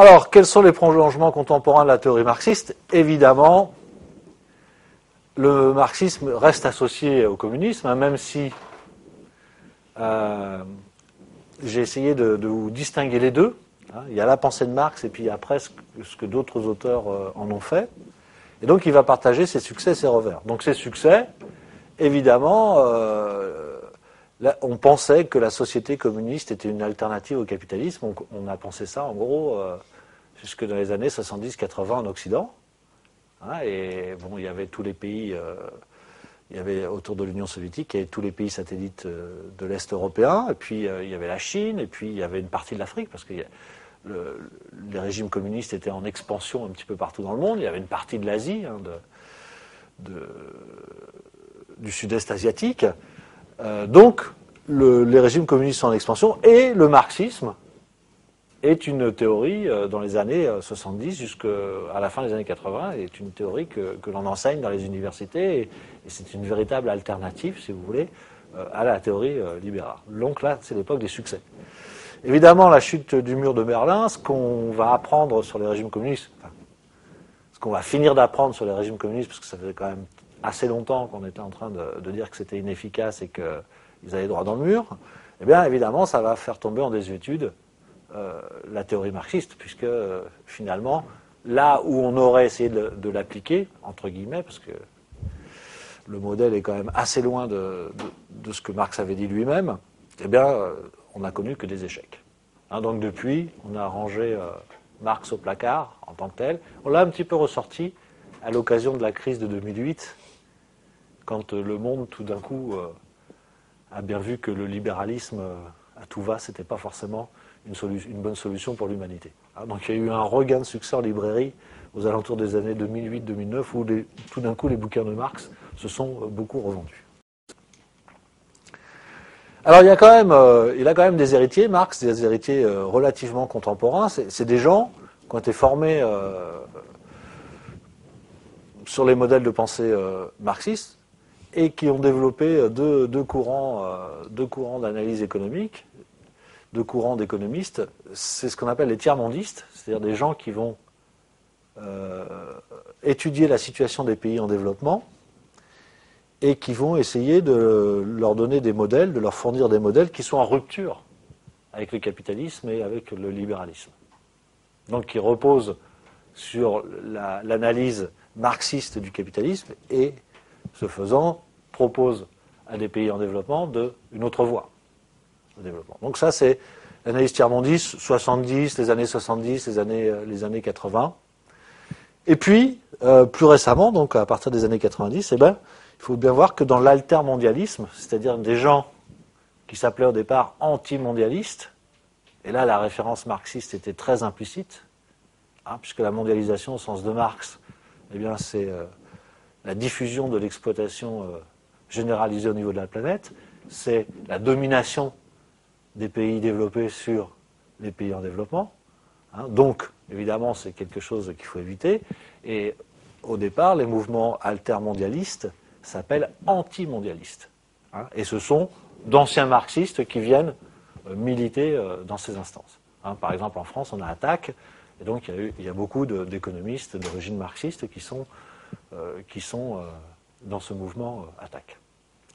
Alors, quels sont les prolongements contemporains de la théorie marxiste? Évidemment, le marxisme reste associé au communisme, hein, même si j'ai essayé de vous distinguer les deux. Hein. Il y a la pensée de Marx et puis il y a après ce que d'autres auteurs en ont fait. Et donc il va partager ses succès et ses revers. Donc ses succès, évidemment, on pensait que la société communiste était une alternative au capitalisme. On a pensé ça en gros jusque dans les années 70-80 en Occident. Hein, et bon, il y avait tous les pays, il y avait autour de l'Union soviétique, il y avait tous les pays satellites de l'Est européen, et puis il y avait la Chine, et puis il y avait une partie de l'Afrique, parce que les régimes communistes étaient en expansion un petit peu partout dans le monde. Il y avait une partie de l'Asie, hein, du sud-est asiatique. Donc, les régimes communistes sont en expansion, et le marxisme est une théorie dans les années 70 jusqu'à la fin des années 80, est une théorie que l'on enseigne dans les universités, et c'est une véritable alternative, si vous voulez, à la théorie libérale. Donc là, c'est l'époque des succès. Évidemment, la chute du mur de Berlin, ce qu'on va apprendre sur les régimes communistes, enfin, ce qu'on va finir d'apprendre sur les régimes communistes, parce que ça faisait quand même assez longtemps qu'on était en train de dire que c'était inefficace et qu'ils allaient droit dans le mur, eh bien, évidemment, ça va faire tomber en désuétude la théorie marxiste, puisque finalement, là où on aurait essayé de l'appliquer, entre guillemets, parce que le modèle est quand même assez loin de ce que Marx avait dit lui-même, eh bien, on n'a connu que des échecs. Hein, donc depuis, on a rangé Marx au placard en tant que tel. On l'a un petit peu ressorti à l'occasion de la crise de 2008, quand le monde, tout d'un coup, a bien vu que le libéralisme à tout va, c'était pas forcément une bonne solution pour l'humanité. Hein, donc il y a eu un regain de succès en librairie aux alentours des années 2008-2009, où tout d'un coup les bouquins de Marx se sont beaucoup revendus. Alors il a quand même des héritiers, Marx, des héritiers relativement contemporains. C'est des gens qui ont été formés sur les modèles de pensée marxistes et qui ont développé deux courants d'analyse économique, deux courants d'économistes. C'est ce qu'on appelle les tiers-mondistes, c'est-à-dire des gens qui vont étudier la situation des pays en développement et qui vont essayer de leur donner des modèles, de leur fournir des modèles qui sont en rupture avec le capitalisme et avec le libéralisme. Donc qui reposent sur l'analyse marxiste du capitalisme et, ce faisant, proposent à des pays en développement une autre voie de développement. Donc ça, c'est l'analyse tiers-mondiste, 70, les années 70, les années 80. Et puis, plus récemment, donc à partir des années 90, il faut bien voir que dans l'altermondialisme, c'est-à-dire des gens qui s'appelaient au départ anti-mondialistes, et là la référence marxiste était très implicite, hein, puisque la mondialisation au sens de Marx, eh bien c'est la diffusion de l'exploitation généralisée au niveau de la planète, c'est la domination des pays développés sur les pays en développement. Hein, donc, évidemment, c'est quelque chose qu'il faut éviter. Et au départ, les mouvements altermondialistes s'appellent antimondialistes. Hein, et ce sont d'anciens marxistes qui viennent militer dans ces instances. Hein, par exemple, en France, on a Attac, et donc il y a beaucoup d'économistes d'origine marxiste qui sont dans ce mouvement Attac.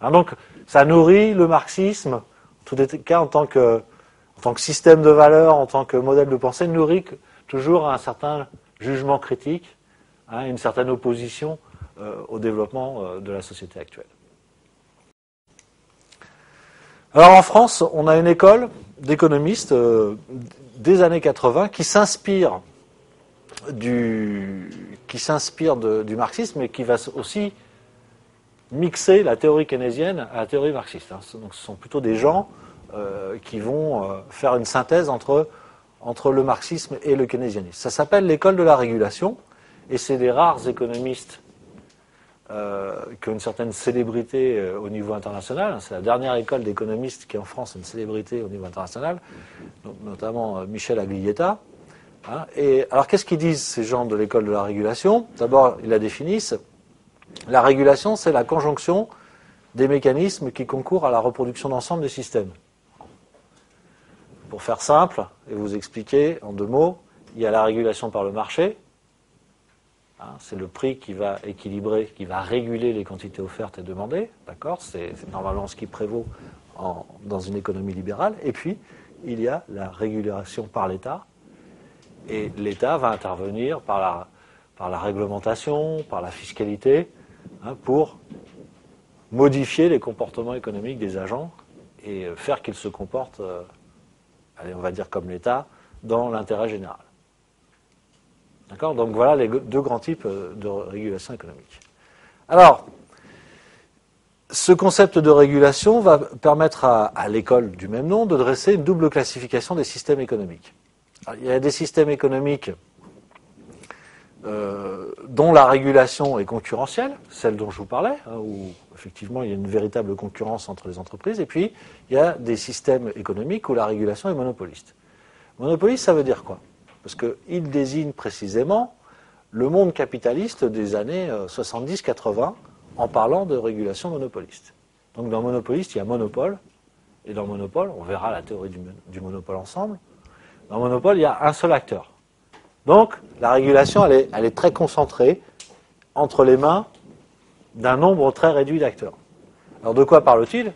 Hein, donc, ça nourrit le marxisme, en tous les cas, en tant que système de valeurs, en tant que modèle de pensée, nourrit toujours un certain jugement critique, hein, une certaine opposition au développement de la société actuelle. Alors en France, on a une école d'économistes des années 80 qui s'inspire du marxisme et qui va aussi mixer la théorie keynésienne à la théorie marxiste. Hein. Donc ce sont plutôt des gens qui vont faire une synthèse entre le marxisme et le keynésianisme. Ça s'appelle l'école de la régulation, et c'est des rares économistes qui ont une certaine célébrité au niveau international. C'est la dernière école d'économistes qui, en France, a une célébrité au niveau international, notamment Michel Aglietta. Hein. Et alors, qu'est-ce qu'ils disent, ces gens de l'école de la régulation? D'abord, ils la définissent. La régulation, c'est la conjonction des mécanismes qui concourent à la reproduction d'ensemble des systèmes. Pour faire simple et vous expliquer en deux mots, il y a la régulation par le marché. C'est le prix qui va équilibrer, qui va réguler les quantités offertes et demandées. D'accord ? C'est normalement ce qui prévaut dans une économie libérale. Et puis, il y a la régulation par l'État. Et l'État va intervenir par la réglementation, par la fiscalité, pour modifier les comportements économiques des agents et faire qu'ils se comportent, allez, on va dire comme l'État, dans l'intérêt général. D'accord ? Donc voilà les deux grands types de régulation économique. Alors, ce concept de régulation va permettre à l'école du même nom de dresser une double classification des systèmes économiques. Alors, il y a des systèmes économiques dont la régulation est concurrentielle, celle dont je vous parlais, où effectivement il y a une véritable concurrence entre les entreprises, et puis il y a des systèmes économiques où la régulation est monopoliste. Monopoliste, ça veut dire quoi ? Parce qu'il désigne précisément le monde capitaliste des années 70-80 en parlant de régulation monopoliste. Donc dans monopoliste, il y a monopole, et dans monopole, on verra la théorie du monopole ensemble, dans monopole, il y a un seul acteur. Donc, la régulation, elle est très concentrée entre les mains d'un nombre très réduit d'acteurs. Alors, de quoi parle-t-il ?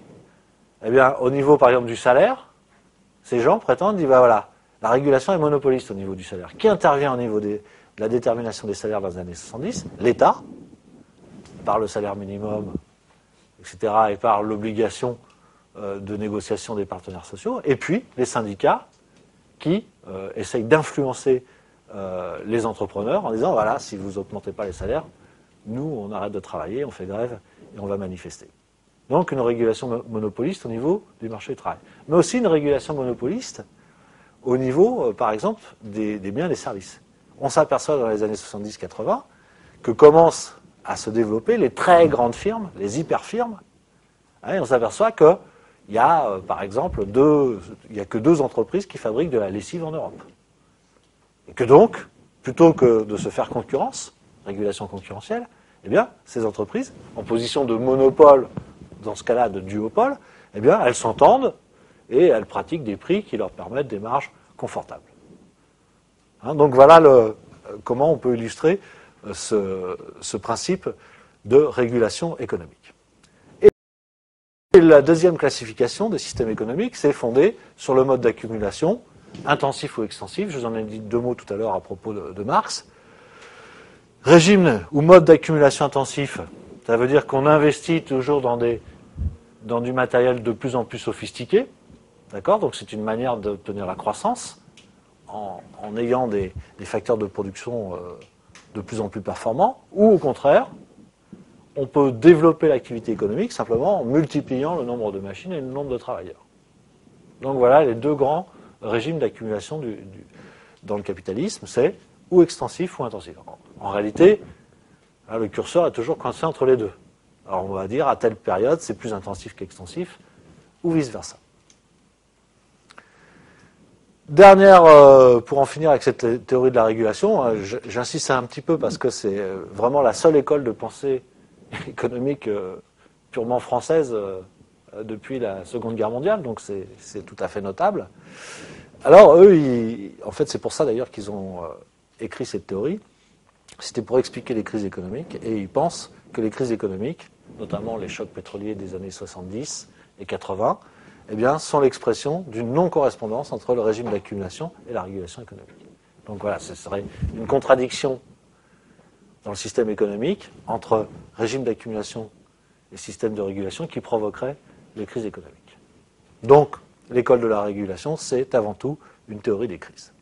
Eh bien, au niveau, par exemple, du salaire, ces gens prétendent, disent, ben voilà, la régulation est monopoliste au niveau du salaire. Qui intervient au niveau de la détermination des salaires dans les années 70 ? L'État, par le salaire minimum, etc., et par l'obligation de négociation des partenaires sociaux, et puis les syndicats qui essayent d'influencer les entrepreneurs en disant, voilà, si vous n'augmentez pas les salaires, nous, on arrête de travailler, on fait grève et on va manifester. Donc une régulation monopoliste au niveau du marché du travail. Mais aussi une régulation monopoliste au niveau, par exemple, des biens et des services. On s'aperçoit dans les années 70-80 que commencent à se développer les très grandes firmes, les hyper-firmes. Et on s'aperçoit qu'il y a, par exemple, il n'y a que 2 entreprises qui fabriquent de la lessive en Europe. Et que donc, plutôt que de se faire concurrence, régulation concurrentielle, eh bien, ces entreprises, en position de monopole, dans ce cas-là de duopole, eh bien, elles s'entendent et elles pratiquent des prix qui leur permettent des marges confortables. Donc voilà comment on peut illustrer ce principe de régulation économique. Et la deuxième classification des systèmes économiques, c'est fondé sur le mode d'accumulation, intensif ou extensif. Je vous en ai dit 2 mots tout à l'heure à propos de Marx. Régime ou mode d'accumulation intensif, ça veut dire qu'on investit toujours dans du matériel de plus en plus sophistiqué. D'accord ? Donc c'est une manière d'obtenir la croissance en ayant des facteurs de production de plus en plus performants. Ou au contraire, on peut développer l'activité économique simplement en multipliant le nombre de machines et le nombre de travailleurs. Donc voilà les 2 grands régimes d'accumulation dans le capitalisme, c'est ou extensif ou intensif. En réalité, le curseur est toujours coincé entre les 2. Alors on va dire à telle période c'est plus intensif qu'extensif, ou vice-versa. Dernière, pour en finir avec cette théorie de la régulation, j'insiste un petit peu parce que c'est vraiment la seule école de pensée économique purement française depuis la Seconde Guerre mondiale, donc c'est tout à fait notable. Alors eux, en fait c'est pour ça d'ailleurs qu'ils ont écrit cette théorie, c'était pour expliquer les crises économiques, et ils pensent que les crises économiques, notamment les chocs pétroliers des années 70 et 80, eh bien, sont l'expression d'une non-correspondance entre le régime d'accumulation et la régulation économique. Donc voilà, ce serait une contradiction dans le système économique entre régime d'accumulation et système de régulation qui provoquerait les crises économiques. Donc, l'école de la régulation, c'est avant tout une théorie des crises.